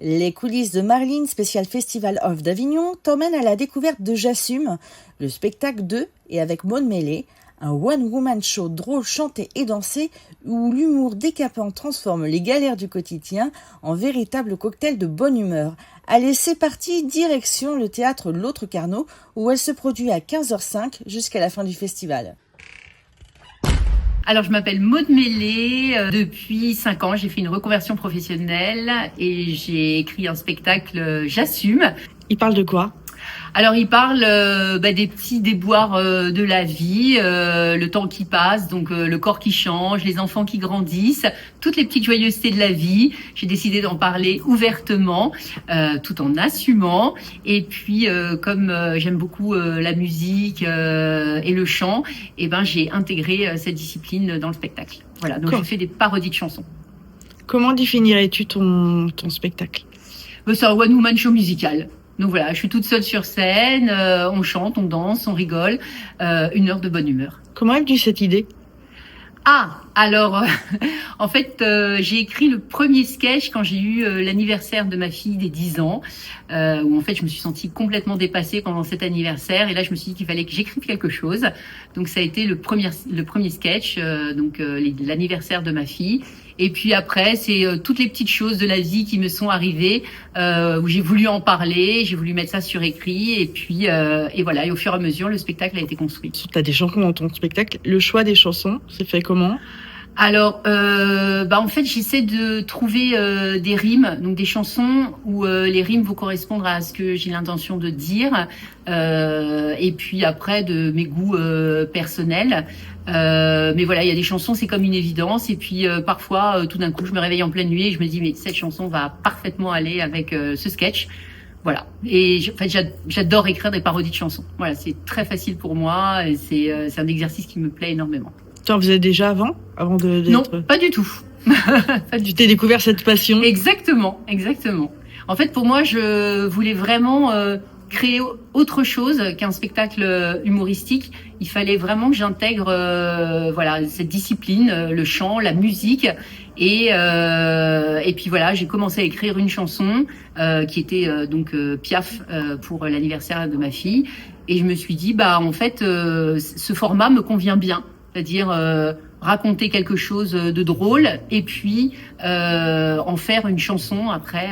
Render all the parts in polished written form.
Les coulisses de Marline, spécial Festival of d'Avignon, t'emmènent à la découverte de J'assume, le spectacle de et avec Maud Mêlée, un one-woman show drôle, chanté et dansé où l'humour décapant transforme les galères du quotidien en véritable cocktail de bonne humeur. Allez, c'est parti, direction le théâtre L'Autre Carnot où elle se produit à 15h05 jusqu'à la fin du festival. Alors, je m'appelle Maud Mêlée. Depuis 5 ans, j'ai fait une reconversion professionnelle et j'ai écrit un spectacle J'assume. Il parle de quoi ? Alors, il parle des petits déboires de la vie, le temps qui passe, donc le corps qui change, les enfants qui grandissent, toutes les petites joyeusetés de la vie. J'ai décidé d'en parler ouvertement, tout en assumant. Et puis, comme j'aime beaucoup la musique et le chant, j'ai intégré cette discipline dans le spectacle. Voilà, donc je fais des parodies de chansons. Comment définirais-tu ton spectacle ? C'est un one-woman show musical. Donc voilà, je suis toute seule sur scène, on chante, on danse, on rigole, 1 heure de bonne humeur. Comment est venue cette idée ? Alors, en fait, j'ai écrit le premier sketch quand j'ai eu l'anniversaire de ma fille des 10 ans, où en fait je me suis sentie complètement dépassée pendant cet anniversaire, et là je me suis dit qu'il fallait que j'écrive quelque chose. Donc ça a été le premier sketch, l'anniversaire de ma fille. Et puis après, c'est toutes les petites choses de la vie qui me sont arrivées, où j'ai voulu en parler, j'ai voulu mettre ça sur écrit, et puis et voilà. Et au fur et à mesure, le spectacle a été construit. Tu as des chansons dans ton spectacle. Le choix des chansons, c'est fait comment ? Alors, en fait, j'essaie de trouver des rimes, donc des chansons où les rimes vont correspondre à ce que j'ai l'intention de dire, et puis après de mes goûts personnels. Mais voilà, il y a des chansons, c'est comme une évidence, et puis parfois, tout d'un coup, je me réveille en pleine nuit et je me dis mais cette chanson va parfaitement aller avec ce sketch. Voilà. Et j'adore écrire des parodies de chansons. Voilà, c'est très facile pour moi et c'est un exercice qui me plaît énormément. Tu en faisais déjà avant d'être... Non, pas du tout. Tu t'es découvert cette passion ? Exactement. En fait, pour moi, je voulais vraiment créer autre chose qu'un spectacle humoristique. Il fallait vraiment que j'intègre cette discipline, le chant, la musique. Et puis voilà, j'ai commencé à écrire une chanson qui était Piaf pour l'anniversaire de ma fille. Et je me suis dit, en fait, ce format me convient bien. C'est-à-dire raconter quelque chose de drôle et puis en faire une chanson après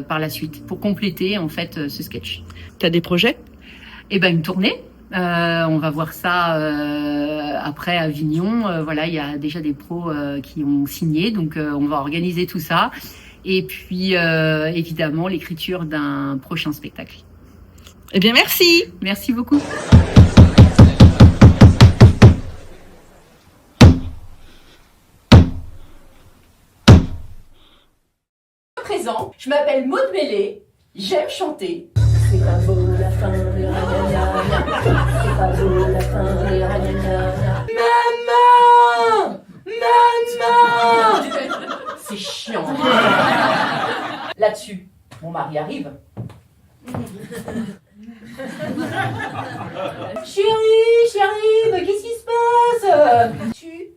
par la suite pour compléter en fait ce sketch. T'as des projets ? Une tournée. On va voir ça après à Avignon. Il y a déjà des pros qui ont signé, donc on va organiser tout ça. Et puis évidemment l'écriture d'un prochain spectacle. Eh bien merci. Merci beaucoup. Je m'appelle Maud Mêlée, j'aime chanter. C'est pas beau la fin, les ragnagna. C'est pas beau la fin, les ragnagna. Maman, c'est chiant. Là-dessus, mon mari arrive. Chérie, mais qu'est-ce qui se passe ? Tu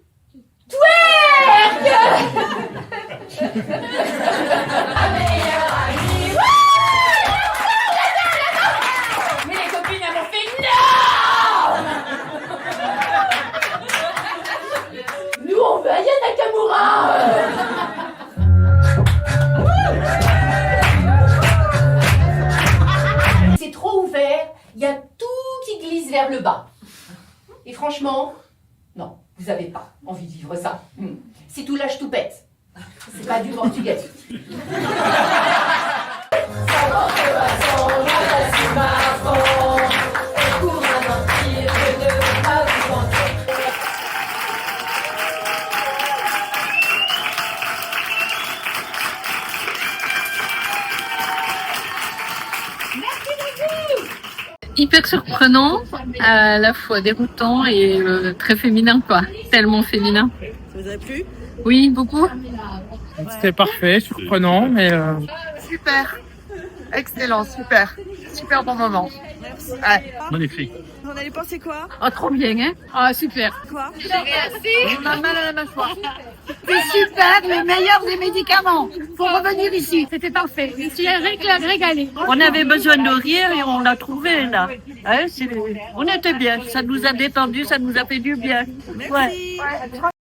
twerk. Mais les copines elles m'ont fait non. Nous on veut Aya Nakamura. C'est trop ouvert, il y a tout qui glisse vers le bas. Et franchement, non, vous avez pas envie de vivre ça. Si tout lâche, tout pète. C'est pas du portugais. Hyper surprenant, à la fois déroutant et très féminin quoi, tellement féminin. Ça vous a plu ? Oui, beaucoup. C'était parfait, surprenant, mais... Super, excellent, super bon moment. Merci. Ouais. Magnifique. Vous en avez pensé quoi ? Ah, trop bien, hein ? Ah, super. Quoi ? J'ai assez. On a mal à la mâchoire. C'est super, le meilleur des médicaments. Faut revenir ici. C'était parfait. Je suis régalée. On avait besoin de rire et on l'a trouvé là. Hein, on était bien. Ça nous a détendu, ça nous a fait du bien. Ouais.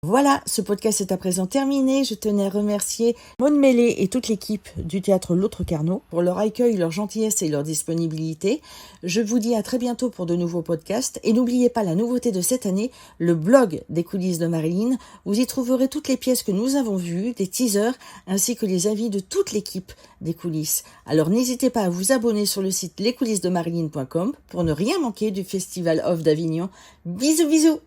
Voilà, ce podcast est à présent terminé. Je tenais à remercier Maud Mélé et toute l'équipe du théâtre L'Autre Carnot pour leur accueil, leur gentillesse et leur disponibilité. Je vous dis à très bientôt pour de nouveaux podcasts. Et n'oubliez pas la nouveauté de cette année, le blog des coulisses de Marilyn. Vous y trouverez toutes les pièces que nous avons vues, des teasers, ainsi que les avis de toute l'équipe des coulisses. Alors n'hésitez pas à vous abonner sur le site lescoulissesdemarilyn.com pour ne rien manquer du Festival of d'Avignon. Bisous bisous!